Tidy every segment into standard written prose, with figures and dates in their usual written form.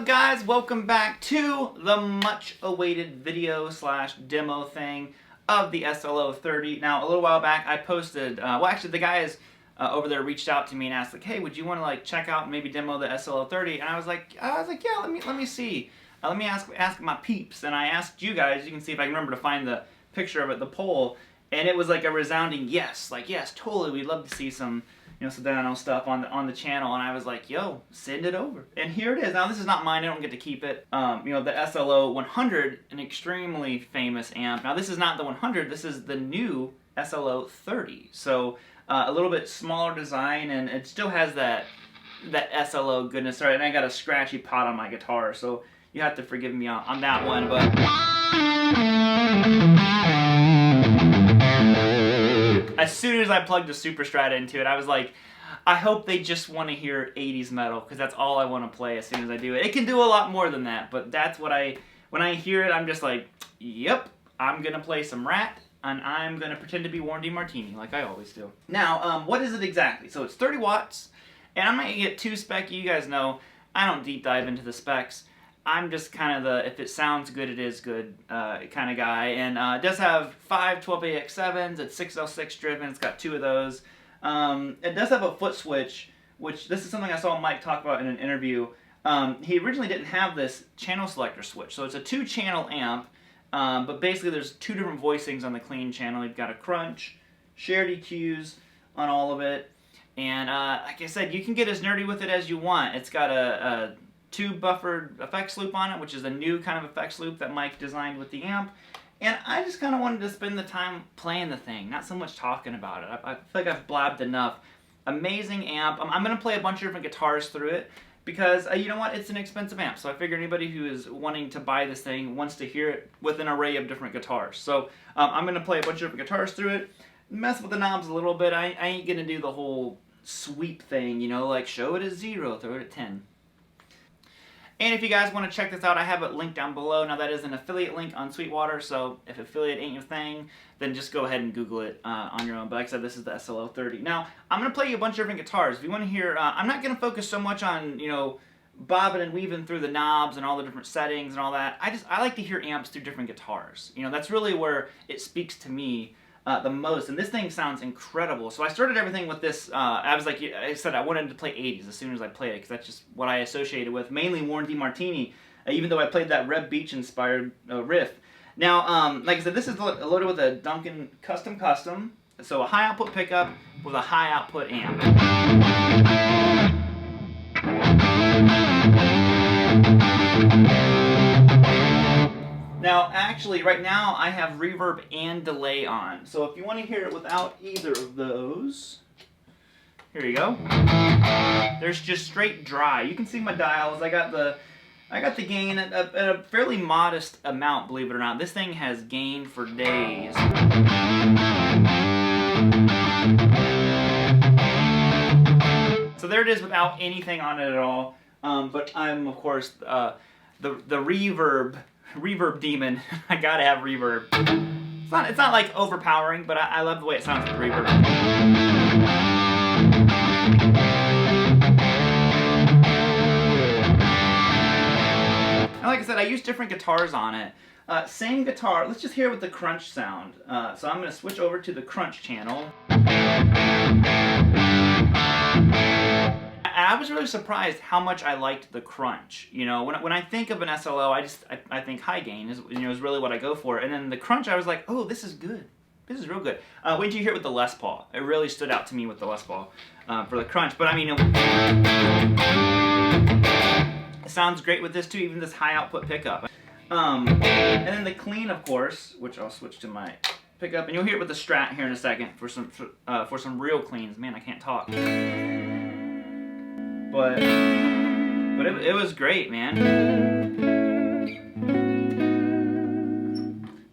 up, guys? Welcome back to the much awaited video slash demo thing of the SLO 30. Now, a little while back, I posted, well, actually, the guys over there reached out to me and asked, like, hey, would you want to, like, check out and maybe demo the SLO 30? And I was like, yeah, let me see. Let me ask my peeps. And I asked you guys, you can see if I can remember to find the picture of it, the poll, and it was like a resounding yes. Like, yes, totally, we'd love to see some, you know, Soldano stuff on the channel. And I was like, yo, send it over. And here it is. Now, this is not mine. I don't get to keep it. You know, the SLO 100, an extremely famous amp. Now, this is not the 100. This is the new SLO 30. So, a little bit smaller design, and it still has that SLO goodness. Sorry, and I got a scratchy pot on my guitar, so you have to forgive me on that one. But as soon as I plugged the Super Strat into it, I was like, I hope they just want to hear 80s metal, because that's all I want to play as soon as I do it. It can do a lot more than that, but that's what when I hear it, I'm just like, yep, I'm going to play some Rat, and I'm going to pretend to be Warren DeMartini, like I always do. Now, what is it exactly? So it's 30 watts, and I'm going to get too specky. You guys know, I don't deep dive into the specs. I'm just kind of the, if it sounds good, it is good kind of guy. And it does have 5 12AX7s, it's 606 driven, it's got 2 of those. It does have a foot switch, which this is something I saw Mike talk about in an interview. He originally didn't have this channel selector switch, so it's a 2-channel amp, but basically there's 2 different voicings on the clean channel. You've got a crunch, shared EQs on all of it, and like I said, you can get as nerdy with it as you want. It's got a 2 buffered effects loop on it, which is a new kind of effects loop that Mike designed with the amp. And I just kind of wanted to spend the time playing the thing, not so much talking about it. I feel like I've blabbed enough. Amazing amp. I'm going to play a bunch of different guitars through it because, you know what, it's an expensive amp. So I figure anybody who is wanting to buy this thing wants to hear it with an array of different guitars. So I'm going to play a bunch of different guitars through it, mess with the knobs a little bit. I ain't going to do the whole sweep thing, you know, like show it at 0, throw it at 10. And if you guys want to check this out, I have it linked down below. Now, that is an affiliate link on Sweetwater, so if affiliate ain't your thing, then just go ahead and Google it on your own. But like I said, this is the SLO 30. Now, I'm going to play you a bunch of different guitars. If you want to hear, I'm not going to focus so much on, you know, bobbing and weaving through the knobs and all the different settings and all that. I like to hear amps through different guitars. You know, that's really where it speaks to me the most, and this thing sounds incredible. So I started everything with this, I was like, I said I wanted to play 80s as soon as I played it, because that's just what I associated with, mainly Warren DeMartini, even though I played that Reb Beach inspired riff. Now, like I said, this is loaded with a Duncan Custom, so a high output pickup with a high output amp. Now, actually, right now, I have reverb and delay on. So if you want to hear it without either of those, here you go. There's just straight dry. You can see my dials. I got the gain at a fairly modest amount, believe it or not. This thing has gain for days. So there it is without anything on it at all. But I'm, of course, the reverb demon. I gotta have reverb. It's not like overpowering, but I love the way it sounds with reverb. And like I said, I use different guitars on it. Same guitar. Let's just hear it with the crunch sound. So I'm gonna switch over to the crunch channel. I was really surprised how much I liked the crunch. You know, when I think of an SLO, I think high gain is really what I go for. And then the crunch, I was like, oh, this is good. This is real good. Wait till you hear it with the Les Paul. It really stood out to me with the Les Paul for the crunch. But I mean, it sounds great with this too, even this high output pickup. And then the clean, of course, which I'll switch to my pickup, and you'll hear it with the Strat here in a second for some real cleans. Man, I can't talk. But it was great, man.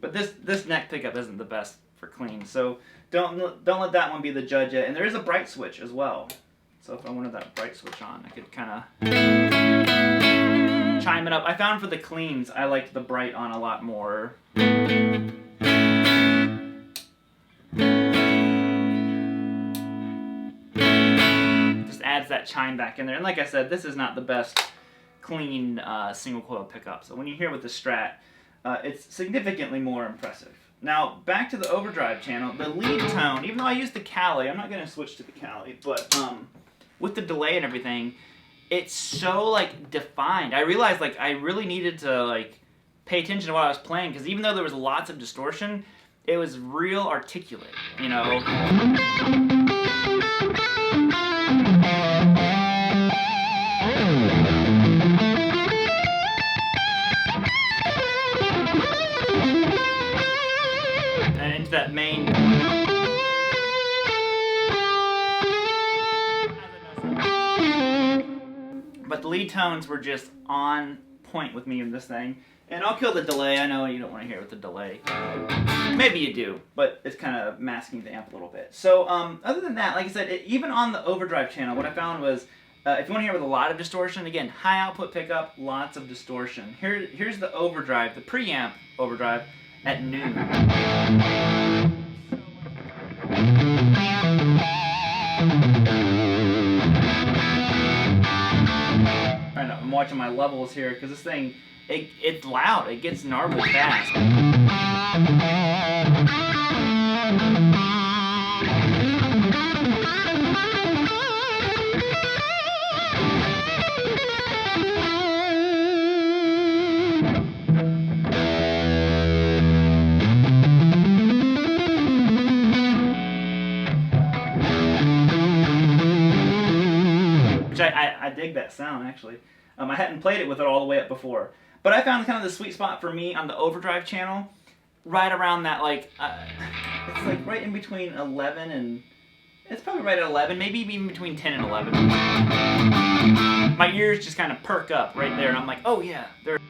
But this neck pickup isn't the best for clean, so don't let that one be the judge yet. And there is a bright switch as well, so if I wanted that bright switch on, I could kind of chime it up. I found for the cleans, I liked the bright on a lot more. Adds that chime back in there. And like I said, this is not the best clean single coil pickup. So when you hear with the Strat, it's significantly more impressive. Now back to the Overdrive channel, the lead tone, even though I use the Cali, I'm not going to switch to the Cali, but with the delay and everything, it's so like defined. I realized like I really needed to like pay attention to what I was playing, because even though there was lots of distortion, it was real articulate, you know. And into that main. But the lead tones were just on point with me in this thing. And I'll kill the delay. I know you don't want to hear it with the delay. Maybe you do, but it's kind of masking the amp a little bit. So other than that, like I said, even on the Overdrive channel, what I found was, if you want to hear with a lot of distortion, again, high output pickup, lots of distortion. Here's the Overdrive, the preamp Overdrive at noon. I know, I'm watching my levels here because this thing, it's loud. It gets gnarly fast. Which I dig that sound, actually. I hadn't played it with it all the way up before. But I found kind of the sweet spot for me on the Overdrive channel, right around that, like, it's like right in between 11 and, it's probably right at 11, maybe even between 10 and 11. My ears just kind of perk up right there, and I'm like, oh yeah, they're...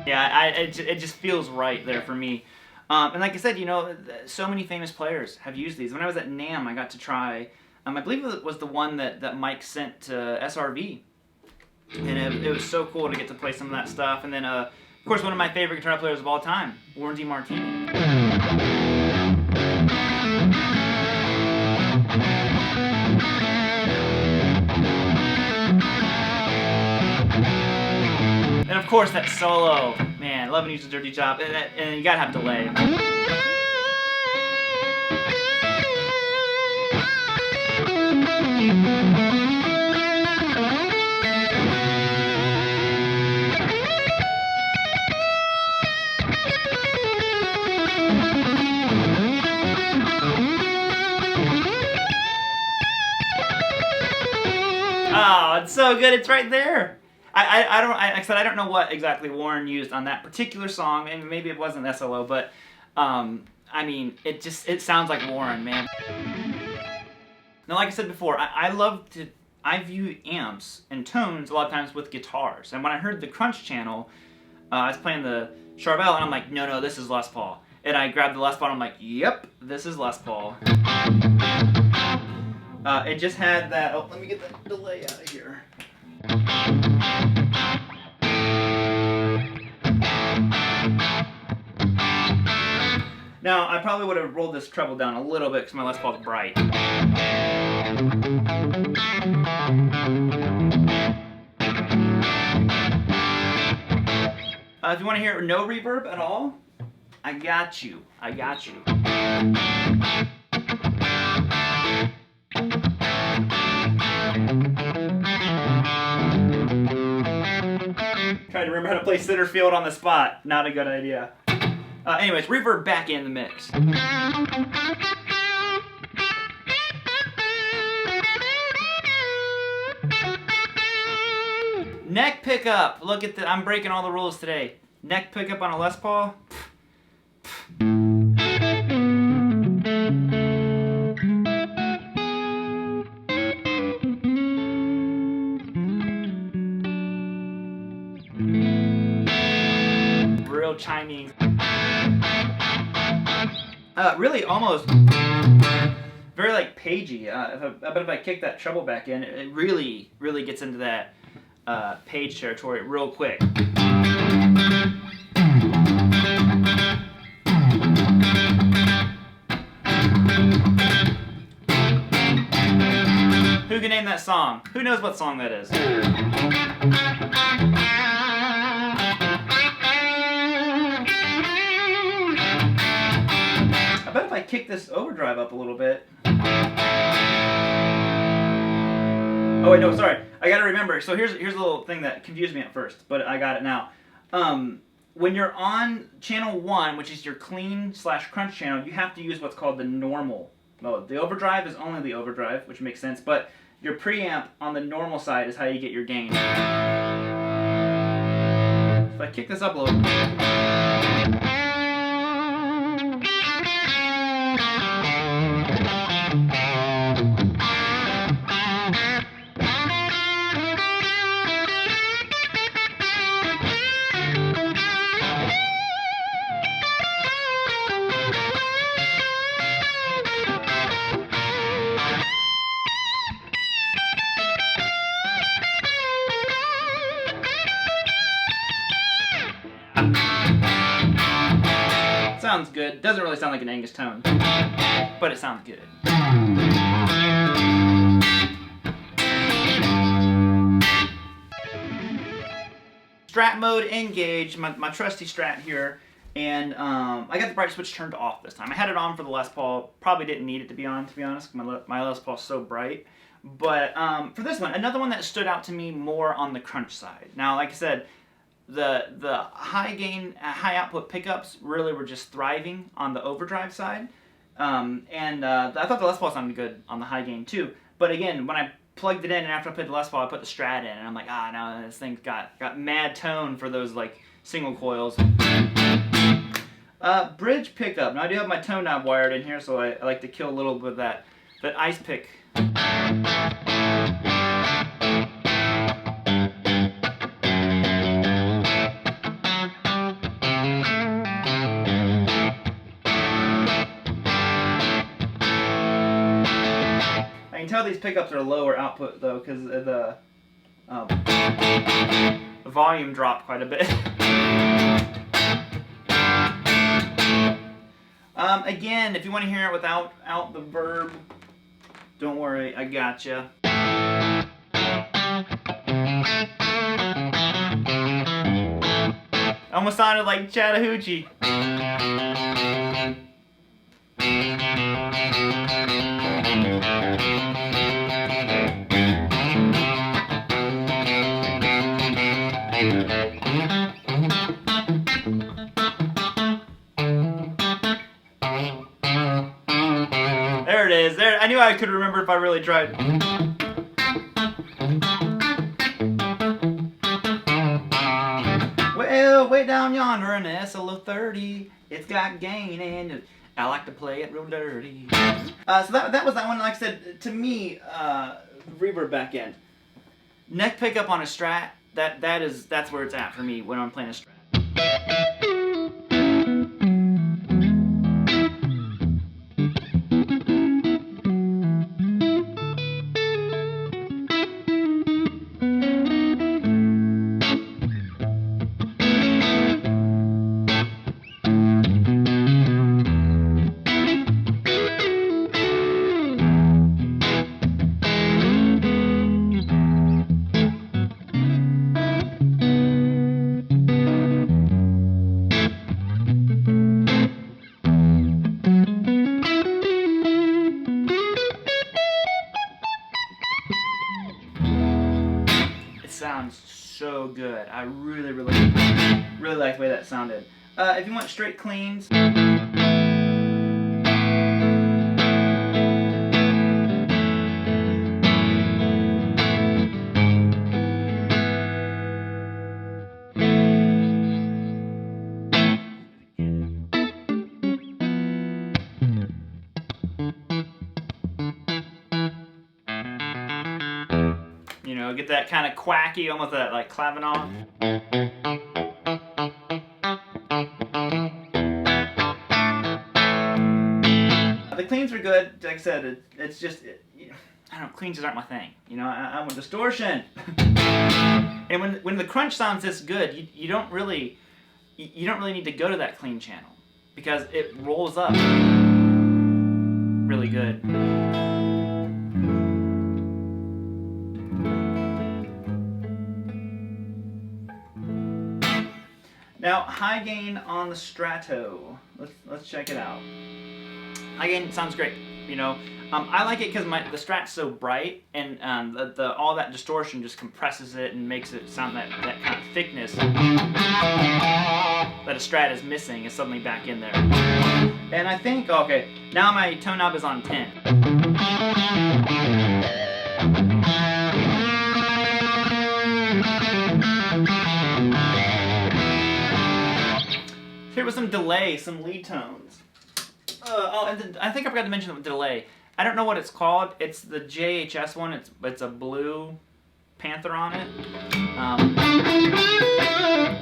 Yeah, it just feels right there for me. And like I said, you know, so many famous players have used these. When I was at NAMM, I got to try, I believe it was the one that Mike sent to SRV. And it was so cool to get to play some of that stuff. And then, of course, one of my favorite guitar players of all time, Warren D. Martini. And of course, that solo, man, 11 Inches Dirty Job, and you gotta have delay. Oh, it's so good, it's right there. I said I don't know what exactly Warren used on that particular song, and maybe it wasn't SLO, but I mean, it sounds like Warren, man. Now, like I said before, I view amps and tones a lot of times with guitars, and when I heard the Crunch channel, I was playing the Charvel, and I'm like, no, this is Les Paul, and I grabbed the Les Paul, and I'm like, yep, this is Les Paul. It just had that. Oh, let me get the delay out of here. Now, I probably would have rolled this treble down a little bit because my Les Paul's bright. If you want to hear no reverb at all, I got you. Trying to remember how to play center field on the spot. Not a good idea. Anyways, reverb back in the mix. Neck pickup. Look at I'm breaking all the rules today. Neck pickup on a Les Paul. Real chiming. Really almost very like pagey. But if I kick that treble back in, it really gets into that page territory real quick. that song. Who knows what song that is? I bet if I kick this overdrive up a little bit. Oh wait, no, sorry. I gotta remember. So here's a little thing that confused me at first, but I got it now. When you're on channel 1, which is your clean/crunch channel, you have to use what's called the normal mode. The overdrive is only the overdrive, which makes sense, but your preamp on the normal side is how you get your gain. If I kick this up a little. Sounds good. Doesn't really sound like an Angus tone, but it sounds good. Strat mode engaged, my trusty Strat here, and I got the bright switch turned off this time. I had it on for the Les Paul. Probably didn't need it to be on, to be honest. My Les Paul's so bright. But for this one, another one that stood out to me more on the crunch side. Now, like I said, the high gain, high output pickups really were just thriving on the overdrive side, and I thought the Les Paul sounded good on the high gain too. But again, when I plugged it in and after I put the Les Paul, I put the Strat in, and I'm like, now this thing's got mad tone for those like single coils. Bridge pickup. Now I do have my tone knob wired in here, so I like to kill a little bit of that ice pick. I can tell these pickups are lower output though, because the volume dropped quite a bit. Again, if you want to hear it without the verb, don't worry, I gotcha. Almost sounded like Chattahoochee. There it is. There, I knew I could remember if I really tried. Well, way down yonder in the SLO 30, it's got gain and I like to play it real dirty. So that was that one. Like I said, to me, reverb back end, neck pickup on a Strat. That's where it's at for me when I'm playing a Strat. Sounds so good. I really like the way that sounded. If you want straight cleans, you know, get that kind of quacky, almost that like clavinon. The cleans are good. Like I said, it's just, I don't know, cleans just aren't my thing. You know, I want distortion. And when the crunch sounds this good, you don't really need to go to that clean channel because it rolls up really good. high gain on the Strato. Let's check it out. High gain sounds great. You know, I like it because the Strat's so bright, and all that distortion just compresses it and makes it sound that kind of thickness that a Strat is missing is suddenly back in there. And I think, okay, now my tone knob is on 10. Here was some delay, some lead tones. And I think I forgot to mention the delay. I don't know what it's called. It's the JHS one. It's a blue panther on it.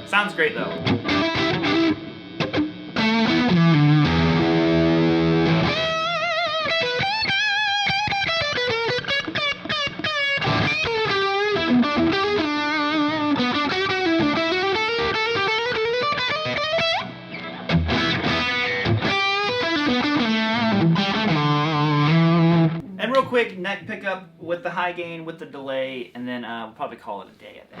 Sounds great though. Quick neck pickup with the high gain, with the delay, and then we'll probably call it a day at that.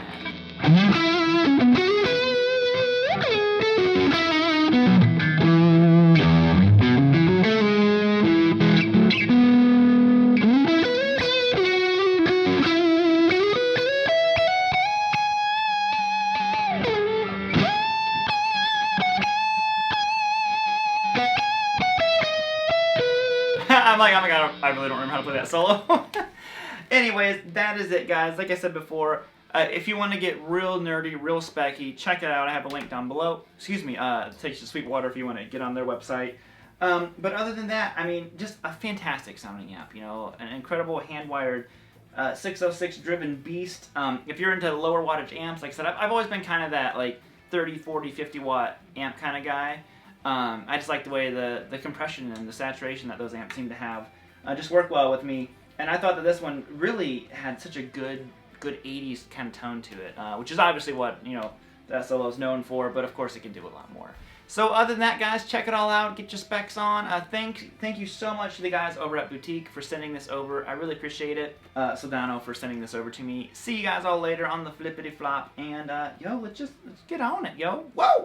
I'm like, oh my god, I really don't remember how to play that solo. Anyways, that is it, guys. Like I said before, if you want to get real nerdy, real specky, check it out. I have a link down below. Excuse me, it takes you to Sweetwater if you want to get on their website. But other than that, I mean, just a fantastic sounding amp, you know, an incredible hand-wired 606 driven beast. If you're into lower wattage amps, like I said, I've always been kind of that, like, 30, 40, 50 watt amp kind of guy. I just like the way the compression and the saturation that those amps seem to have just work well with me. And I thought that this one really had such a good 80s kind of tone to it, which is obviously what, you know, the SLO is known for, but of course it can do a lot more. So other than that, guys, check it all out, get your specs on. Thank you so much to the guys over at Boutique for sending this over. I really appreciate it. Soldano for sending this over to me. See you guys all later on the flippity flop, and yo, let's get on it, yo. Whoa!